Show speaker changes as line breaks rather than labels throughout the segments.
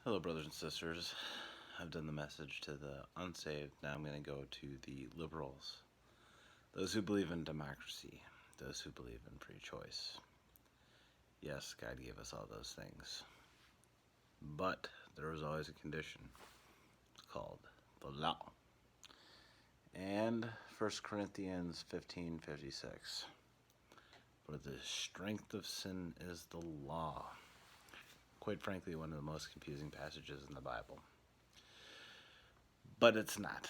Hello, brothers and sisters. I've done the message to the unsaved. Now I'm going to go to the liberals. Those who believe in democracy. Those who believe in free choice. Yes, God gave us all those things. But there was always a condition. It's called the law. And 1 Corinthians 15:56. For the strength of sin is the law. Quite frankly, one of the most confusing passages in the Bible. But it's not,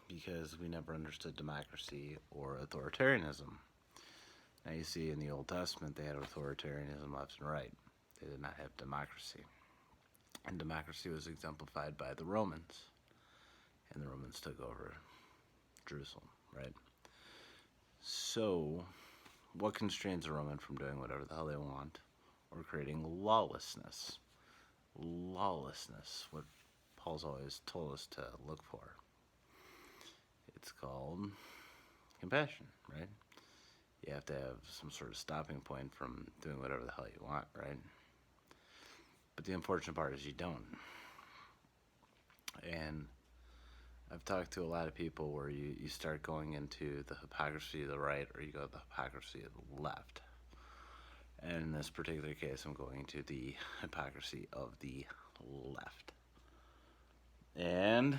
because we never understood democracy or authoritarianism. Now you see in the Old Testament they had authoritarianism left and right. They did not have democracy. And democracy was exemplified by the Romans. And the Romans took over Jerusalem, right? So, what constrains a Roman from doing whatever the hell they want or creating lawlessness? Lawlessness, what Paul's always told us to look for. It's called compassion, right? You have to have some sort of stopping point from doing whatever the hell you want, right? But the unfortunate part is you don't. And I've talked to a lot of people where you start going into the hypocrisy of the right or you go to the hypocrisy of the left. And in this particular case, I'm going to the hypocrisy of the left. And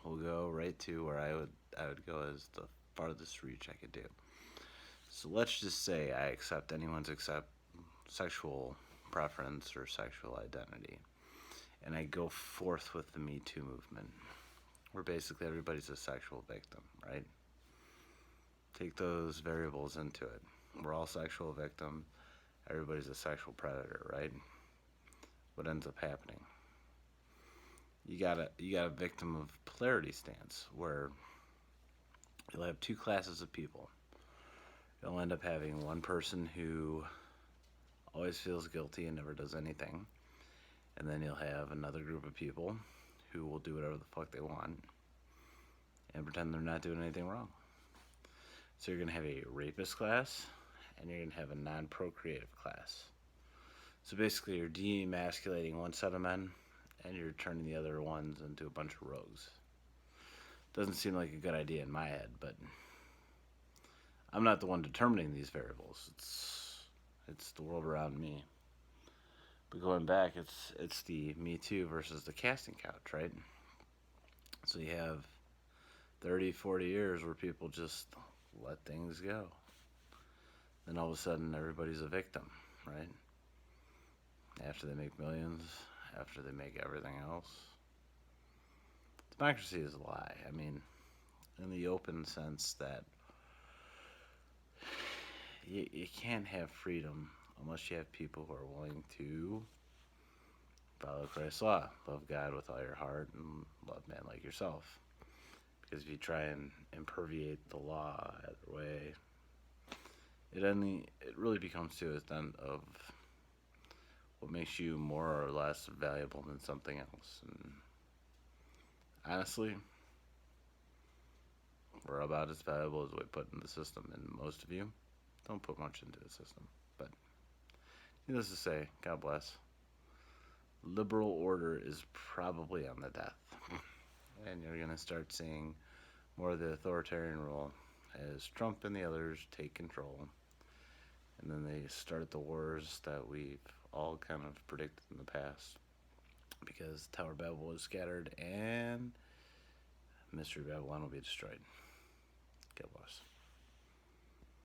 we'll go right to where I would go as the farthest reach I could do. So let's just say I accept anyone's sexual preference or sexual identity, and I go forth with the Me Too movement, where basically everybody's a sexual victim, right? Take those variables into it. We're all sexual victims. Everybody's a sexual predator, right? What ends up happening? You got a victim of polarity stance, where you'll have two classes of people. You'll end up having one person who always feels guilty and never does anything. And then you'll have another group of people who will do whatever the fuck they want and pretend they're not doing anything wrong. So you're going to have a rapist class and you're going to have a non-procreative class. So basically you're demasculating one set of men and you're turning the other ones into a bunch of rogues. Doesn't seem like a good idea in my head, but I'm not the one determining these variables. It's the world around me. But going back, it's the Me Too versus the casting couch, right? So you have 30, 40 years where people just let things go. Then all of a sudden, everybody's a victim, right? After they make millions, after they make everything else. Democracy is a lie. I mean, in the open sense that you can't have freedom unless you have people who are willing to follow Christ's law. Love God with all your heart and love man like yourself. Because if you try and imperviate the law either way, it really becomes to a then of what makes you more or less valuable than something else. And honestly, we're about as valuable as we put in the system, and most of you don't put much into the system. But needless to say, God bless. Liberal order is probably on the death. And you're going to start seeing more of the authoritarian rule as Trump and the others take control. And then they start the wars that we've all kind of predicted in the past. Because Tower Babel is scattered and Mystery Babylon will be destroyed. God bless.